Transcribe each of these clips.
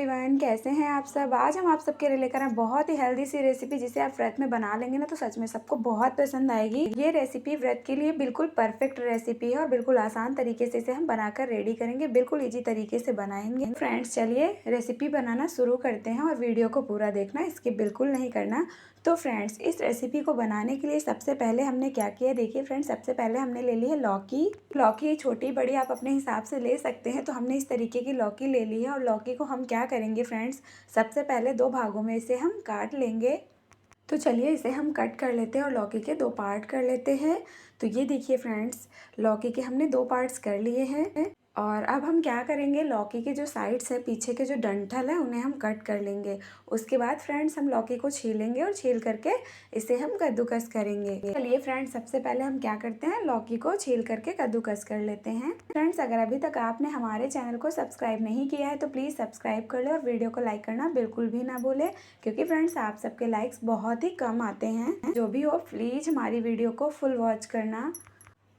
Everyone, कैसे हैं आप सब। आज हम आप सबके लिए लेकर आए बहुत ही हेल्दी सी रेसिपी जिसे आप व्रत में बना लेंगे ना तो सच में सबको बहुत पसंद आएगी। ये रेसिपी व्रत के लिए बिल्कुल परफेक्ट रेसिपी है और बिल्कुल आसान तरीके से इसे हम बनाकर रेडी करेंगे, बिल्कुल इजी तरीके से बनाएंगे। फ्रेंड्स चलिए रेसिपी बनाना शुरू करते हैं और वीडियो को पूरा देखना, स्किप बिल्कुल नहीं करना। तो फ्रेंड्स इस रेसिपी को बनाने के लिए सबसे पहले हमने क्या किया, देखिए फ्रेंड्स सबसे पहले हमने ले ली है लौकी छोटी बड़ी आप अपने हिसाब से ले सकते हैं। तो हमने इस तरीके की लौकी ले ली है और लौकी को हम क्या करेंगे फ्रेंड्स, सबसे पहले दो भागों में इसे हम काट लेंगे। तो चलिए इसे हम कट कर लेते हैं और लौकी के दो पार्ट कर लेते हैं। तो ये देखिए फ्रेंड्स लौकी के हमने दो पार्ट्स कर लिए हैं और अब हम क्या करेंगे, लौकी के जो साइड्स है पीछे के जो डंठल है उन्हें हम कट कर लेंगे। उसके बाद फ्रेंड्स हम लौकी को छीलेंगे और छील करके इसे हम कद्दूकस करेंगे। चलिए फ्रेंड्स सबसे पहले हम क्या करते हैं, लौकी को छील करके कद्दूकस कर लेते हैं। फ्रेंड्स अगर अभी तक आपने हमारे चैनल को सब्सक्राइब नहीं किया है तो प्लीज़ सब्सक्राइब कर ले और वीडियो को लाइक करना बिल्कुल भी ना भूले, क्योंकि फ्रेंड्स आप सबके लाइक्स बहुत ही कम आते हैं। जो भी हो प्लीज़ हमारी वीडियो को फुल वॉच करना।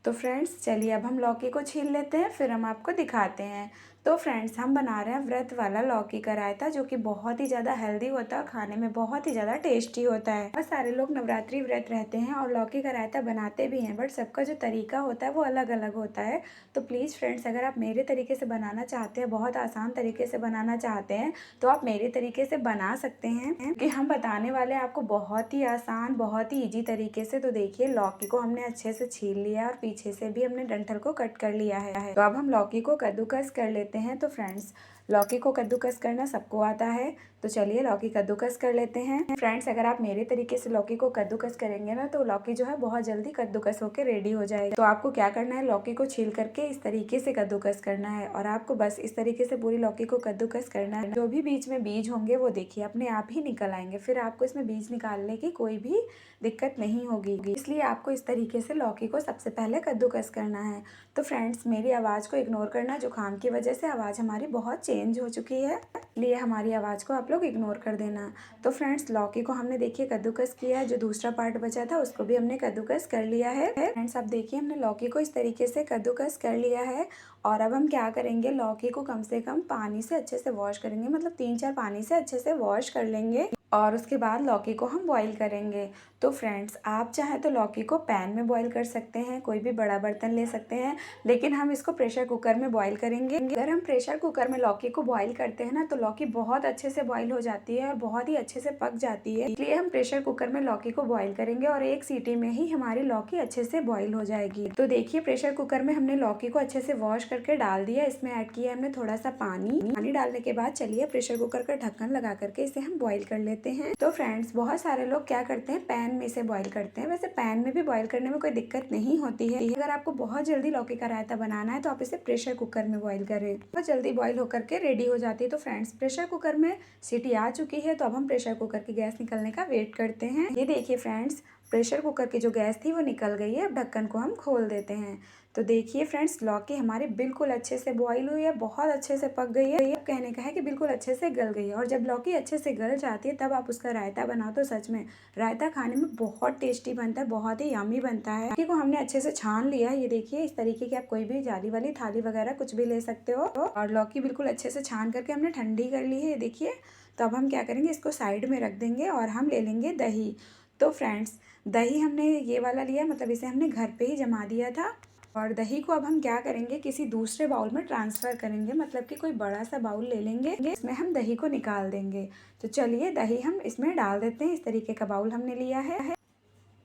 तो फ्रेंड्स चलिए अब हम लौकी को छील लेते हैं, फिर हम आपको दिखाते हैं। तो फ्रेंड्स हम बना रहे हैं व्रत वाला लौकी का रायता, जो कि बहुत ही ज़्यादा हेल्दी होता है और खाने में बहुत ही ज़्यादा टेस्टी होता है। बहुत सारे लोग नवरात्रि व्रत रहते हैं और लौकी का रायता बनाते भी हैं, बट सबका जो तरीका होता है वो अलग अलग होता है। तो प्लीज़ फ्रेंड्स अगर आप मेरे तरीके से बनाना चाहते हैं, बहुत आसान तरीके से बनाना चाहते हैं, तो आप मेरे तरीके से बना सकते हैं कि हम बताने वाले हैं आपको बहुत ही आसान बहुत ही ईजी तरीके से। तो देखिए लौकी को हमने अच्छे से छील लिया और पीछे से भी हमने डंठल को कट कर लिया है। तो अब हम लौकी को कद्दूकस कर लेते हैं। तो फ्रेंड्स लौकी को कद्दूकस करना सबको आता है, तो चलिए लौकी कद्दूकस कर लेते हैं। फ्रेंड्स अगर आप मेरे तरीके से लौकी को कद्दूकस करेंगे ना तो लौकी जो है बहुत जल्दी कद्दूकस होकर रेडी हो जाएगा। तो आपको क्या करना है, लौकी को छील करके इस तरीके से कद्दूकस करना है और आपको बस इस तरीके से पूरी लौकी को कद्दूकस करना है। जो भी बीच में बीज होंगे वो देखिए अपने आप ही निकल आएंगे, फिर आपको इसमें बीज निकालने की कोई भी दिक्कत नहीं होगी। इसलिए आपको इस तरीके से लौकी को सबसे पहले कद्दूकस करना है। तो फ्रेंड्स मेरी आवाज़ को इग्नोर करना, जुकाम की वजह से आवाज़ हमारी बहुत चेंज हो चुकी है, इसलिए हमारी आवाज़ को आप लोग इग्नोर कर देना। तो फ्रेंड्स लौकी को हमने देखिए कद्दूकस किया है, जो दूसरा पार्ट बचा था उसको भी हमने कद्दूकस कर लिया है। फ्रेंड्स अब देखिए हमने लौकी को इस तरीके से कद्दूकस कर लिया है और अब हम क्या करेंगे, लौकी को कम से कम पानी से अच्छे से वॉश करेंगे, मतलब 3-4 पानी से अच्छे से वॉश कर लेंगे और उसके बाद लौकी को हम बॉईल करेंगे। तो फ्रेंड्स आप चाहे तो लौकी को पैन में बॉईल कर सकते हैं, कोई भी बड़ा बर्तन ले सकते हैं, लेकिन हम इसको प्रेशर कुकर में बॉईल करेंगे। अगर हम प्रेशर कुकर में लौकी को बॉईल करते हैं ना तो लौकी बहुत अच्छे से बॉईल हो जाती है और बहुत ही अच्छे से पक जाती है, इसलिए हम प्रेशर कुकर में लौकी को बॉईल करेंगे और एक सीटी में ही हमारी लौकी अच्छे से बॉईल हो जाएगी। तो देखिए प्रेशर कुकर में हमने लौकी को अच्छे से वॉश करके डाल दिया, इसमें ऐड किया हमने थोड़ा सा पानी डालने के बाद चलिए प्रेशर कुकर का ढक्कन लगा करके इसे हम बॉईल कर लेते हैं। तो फ्रेंड्स बहुत सारे लोग क्या करते हैं, पैन में इसे बॉईल करते हैं। वैसे पैन में भी बॉईल करने में कोई दिक्कत नहीं होती है। अगर आपको बहुत जल्दी लौकी का रायता बनाना है तो आप इसे प्रेशर कुकर में बॉईल करें, बहुत जल्दी बॉईल होकर के रेडी हो जाती है। तो फ्रेंड्स प्रेशर कुकर में सीटी आ चुकी है, तो अब हम प्रेशर कुकर की गैस निकलने का वेट करते हैं। ये देखिए फ्रेंड्स प्रेशर कुकर की जो गैस थी वो निकल गई है। अब ढक्कन को हम खोल देते हैं। तो देखिए फ्रेंड्स लौकी हमारी बिल्कुल अच्छे से बॉईल हुई है, बहुत अच्छे से पक गई है। कहने का है कि बिल्कुल अच्छे से गल गई है और जब लौकी अच्छे से गल जाती है तब आप उसका रायता बनाओ तो सच में रायता खाने में बहुत टेस्टी बनता है, बहुत ही यम्मी बनता है। लौकी को हमने अच्छे से छान लिया है, ये देखिए इस तरीके की आप कोई भी जाली वाली थाली वगैरह कुछ भी ले सकते हो और लौकी बिल्कुल अच्छे से छान करके हमने ठंडी कर ली है, ये देखिए। तो अब हम क्या करेंगे, इसको साइड में रख देंगे और हम ले लेंगे दही। तो फ्रेंड्स दही हमने ये वाला लिया, मतलब इसे हमने घर पे ही जमा दिया था और दही को अब हम क्या करेंगे, किसी दूसरे बाउल में ट्रांसफ़र करेंगे, मतलब कि कोई बड़ा सा बाउल ले लेंगे, इसमें हम दही को निकाल देंगे। तो चलिए दही हम इसमें डाल देते हैं, इस तरीके का बाउल हमने लिया है।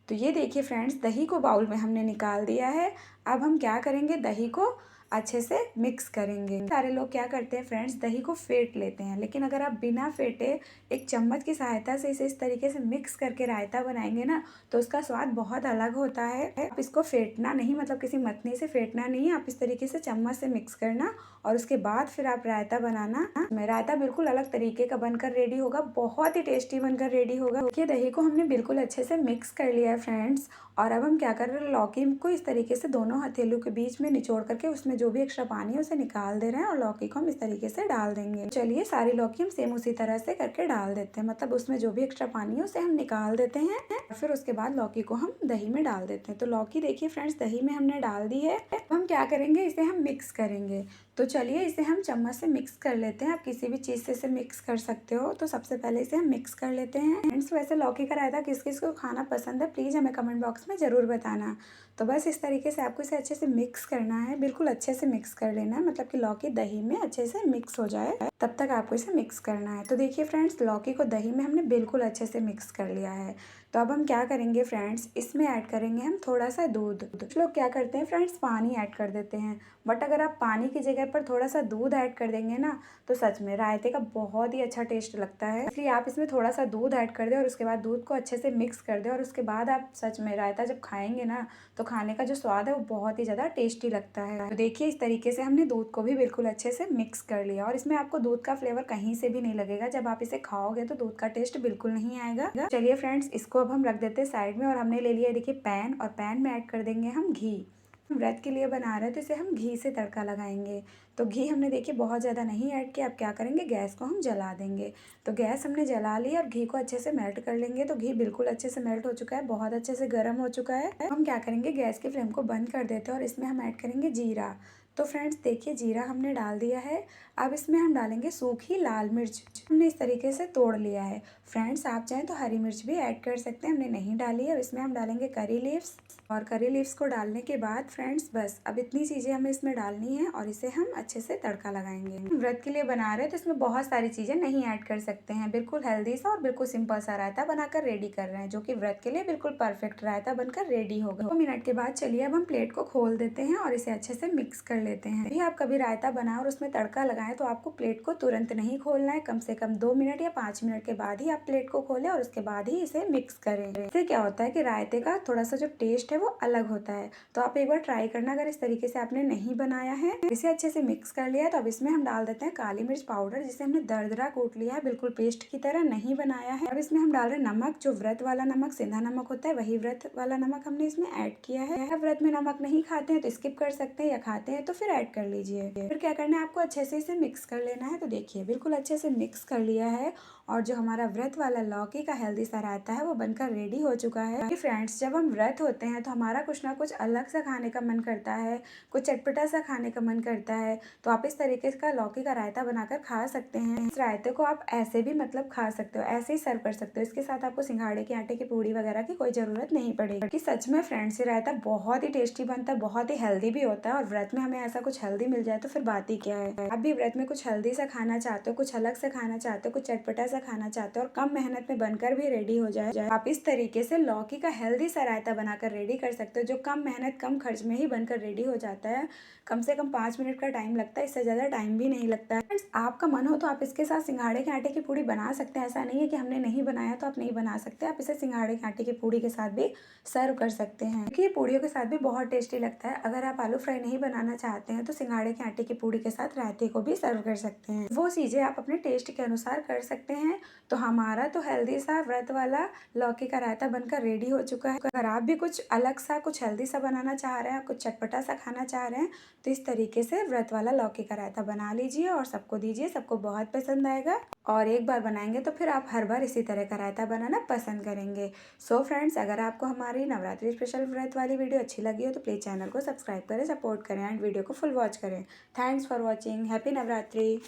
तो ये देखिए फ्रेंड्स दही को बाउल में हमने निकाल दिया है। अब हम क्या करेंगे, दही को अच्छे से मिक्स करेंगे। सारे लोग क्या करते हैं फ्रेंड्स, दही को फेंट लेते हैं, लेकिन अगर आप बिना फेंटे एक चम्मच की सहायता से इसे इस तरीके से मिक्स करके रायता बनाएंगे ना तो उसका स्वाद बहुत अलग होता है। आप इसको फेंटना नहीं, मतलब किसी मतनी से फेंटना नहीं, आप इस तरीके से चम्मच से मिक्स करना और उसके बाद फिर आप रायता बनाना। रायता बिल्कुल अलग तरीके का बनकर रेडी होगा, बहुत ही टेस्टी बनकर रेडी होगा। देखिए दही को हमने बिल्कुल अच्छे से मिक्स कर लिया है फ्रेंड्स और अब हम क्या कर रहे हैं, लौकी को इस तरीके से दोनों हथेलियों के बीच में निचोड़ करके उसमें जो भी एक्स्ट्रा पानी है उसे निकाल दे रहे हैं और लौकी को हम इस तरीके से डाल देंगे। चलिए सारी लौकी हम सेम उसी तरह से करके डाल देते हैं, मतलब उसमें जो भी एक्स्ट्रा पानी है उसे हम निकाल देते हैं और फिर उसके बाद लौकी को हम दही में डाल देते हैं। तो लौकी देखिए फ्रेंड्स दही में हमने डाल दी है। अब हम क्या करेंगे, इसे हम मिक्स करेंगे। तो चलिए इसे हम चम्मच से मिक्स कर लेते हैं। आप किसी भी चीज़ से इसे मिक्स कर सकते हो। तो सबसे पहले इसे हम मिक्स कर लेते हैं। फ्रेंड्स, वैसे लौकी का रायता किस किस को खाना पसंद है प्लीज़ हमें कमेंट बॉक्स में ज़रूर बताना। तो बस इस तरीके से आपको इसे अच्छे से मिक्स करना है, बिल्कुल अच्छे से मिक्स कर लेना है, मतलब कि लौकी दही में अच्छे से मिक्स हो जाए तब तक आपको इसे मिक्स करना है। तो देखिए फ्रेंड्स, लौकी को दही में हमने बिल्कुल अच्छे से मिक्स कर लिया है। तो अब हम क्या करेंगे फ्रेंड्स, इसमें ऐड करेंगे हम थोड़ा सा दूध। कुछ लोग क्या करते हैं फ्रेंड्स, पानी ऐड कर देते हैं, बट अगर आप पानी की जगह पर थोड़ा सा दूध ऐड कर देंगे ना तो सच में रायते का बहुत ही अच्छा टेस्ट लगता है। इसलिए आप इसमें थोड़ा सा दूध ऐड कर दें और उसके बाद दूध को अच्छे से मिक्स कर दें, और उसके बाद आप सच में रायता जब खाएंगे ना तो खाने का जो स्वाद है वो बहुत ही ज़्यादा टेस्टी लगता है। तो देखिए इस तरीके से हमने दूध को भी बिल्कुल अच्छे से मिक्स कर लिया, और इसमें आपको दूध का फ्लेवर कहीं से भी नहीं लगेगा। जब आप इसे खाओगे तो दूध का टेस्ट बिल्कुल नहीं आएगा। चलिए फ्रेंड्स, इसको अब हम रख देते हैं साइड में, और हमने ले लिया देखिए पैन, और पैन में ऐड कर देंगे हम घी। व्रत के लिए बना रहे हैं तो इसे हम घी से तड़का लगाएंगे। तो घी हमने देखिए बहुत ज़्यादा नहीं ऐड किया। अब क्या करेंगे, गैस को हम जला देंगे। तो गैस हमने जला ली और घी को अच्छे से मेल्ट कर लेंगे। तो घी बिल्कुल अच्छे से मेल्ट हो चुका है, बहुत अच्छे से गर्म हो चुका है। हम क्या करेंगे, गैस की फ्लेम को बंद कर देते हैं और इसमें हम ऐड करेंगे जीरा। तो फ्रेंड्स देखिए, जीरा हमने डाल दिया है। अब इसमें हम डालेंगे सूखी लाल मिर्च, हमने इस तरीके से तोड़ लिया है। फ्रेंड्स आप चाहें तो हरी मिर्च भी ऐड कर सकते हैं, हमने नहीं डाली है। अब इसमें हम डालेंगे करी लीव्स, और करी लीव्स को डालने के बाद फ्रेंड्स बस अब इतनी चीज़ें हमें इसमें डालनी है, और इसे हम अच्छे से तड़का लगाएंगे। व्रत के लिए बना रहे हैं तो इसमें बहुत सारी चीज़ें नहीं ऐड कर सकते हैं। बिल्कुल हेल्दी सा और बिल्कुल सिंपल सा रायता बनाकर रेडी कर रहे हैं, जो कि व्रत के लिए बिल्कुल परफेक्ट रायता बनकर रेडी होगा। 2 मिनट के बाद चलिए अब हम प्लेट को खोल देते हैं और इसे अच्छे से मिक्स कर लेते हैं। यदि आप कभी रायता बनाएं और उसमें तड़का लगाएं तो आपको प्लेट को तुरंत नहीं खोलना है, कम से कम 2 मिनट या 5 मिनट के बाद ही आप प्लेट को खोलें और उसके बाद ही इसे मिक्स करें। इससे क्या होता है कि रायते का थोड़ा सा जो टेस्ट है वो अलग होता है। तो आप एक बार ट्राई करना अगर इस तरीके से आपने नहीं बनाया है। इसे अच्छे से मिक्स कर लिया है तो अब इसमें हम डाल देते हैं काली मिर्च पाउडर, जिसे हमने दरदरा कूट लिया है, बिल्कुल पेस्ट की तरह नहीं बनाया है। अब इसमें हम डाल रहे हैं नमक, जो व्रत वाला नमक सिंधा नमक होता है वही व्रत वाला नमक हमने इसमें ऐड किया है। अगर व्रत में नमक नहीं खाते हैं तो स्किप कर सकते हैं, या खाते हैं तो फिर ऐड कर लीजिए। फिर क्या करना है, आपको अच्छे से इसे मिक्स कर लेना है। तो देखिए बिल्कुल अच्छे से मिक्स कर लिया है, और जो हमारा व्रत वाला लौकी का हेल्दी सा रायता है वो बनकर रेडी हो चुका है। फ्रेंड्स जब हम व्रत होते हैं तो हमारा कुछ ना कुछ अलग सा खाने का मन करता है, कुछ चटपटा सा खाने का मन करता है। तो आप इस तरीके का लौकी का रायता बनाकर खा सकते हैं। इस रायते को आप ऐसे भी मतलब खा सकते हो, ऐसे ही सर्व कर सकते हो। इसके साथ आपको सिंघाड़े के आटे की पूड़ी वगैरह की कोई जरूरत नहीं पड़ेगी। कि सच में फ्रेंड्स ये रायता बहुत ही टेस्टी बनता है, बहुत ही हेल्दी भी होता है, और व्रत में हमें ऐसा कुछ हेल्दी मिल जाए तो फिर बात ही क्या है। आप भी व्रत में कुछ हेल्दी सा खाना चाहते हो, कुछ अलग से खाना चाहते हो, कुछ चटपटा सा खाना चाहते हो और कम मेहनत में बनकर भी रेडी हो जाए, आप इस तरीके से लौकी का हेल्दी सा रायता बनाकर रेडी कर सकते हो, जो कम मेहनत कम खर्च में ही बनकर रेडी हो जाता है। कम से कम 5 मिनट का टाइम लगता है, इससे ज़्यादा टाइम भी नहीं लगता है। फ्रेंड्स आपका मन हो तो आप इसके साथ सिंघाड़े के आटे की पूड़ी बना सकते हैं। ऐसा नहीं है कि हमने नहीं बनाया तो आप नहीं बना सकते, आप इसे सिंघाड़े के आटे की पूड़ी के साथ भी सर्व कर सकते हैं, क्योंकि ये पूड़ियों के साथ भी बहुत टेस्टी लगता है। अगर आप आलू फ्राई नहीं बनाना चाहते हैं तो सिंघाड़े के आटे की पूड़ी के साथ रायते को भी सर्व कर सकते हैं। वो चीज़ें आप अपने टेस्ट के अनुसार कर सकते हैं। तो हमारा तो हेल्दी सा व्रत वाला लौकी का रायता बनकर रेडी हो चुका है। अगर आप भी कुछ अलग सा कुछ हेल्दी सा बनाना चाह रहे हैं, कुछ चटपटा सा खाना चाह रहे हैं, तो इस तरीके से व्रत वाला लौकी का रायता बना लीजिए और सबको दीजिए, सबको बहुत पसंद आएगा। और एक बार बनाएंगे तो फिर आप हर बार इसी तरह का रायता बनाना पसंद करेंगे। सो फ्रेंड्स अगर आपको हमारी नवरात्रि स्पेशल व्रत वाली वीडियो अच्छी लगी हो तो प्लीज़ चैनल को सब्सक्राइब करें, सपोर्ट करें एंड वीडियो को फुल वॉच करें। Thanks for watching. Happy Navratri.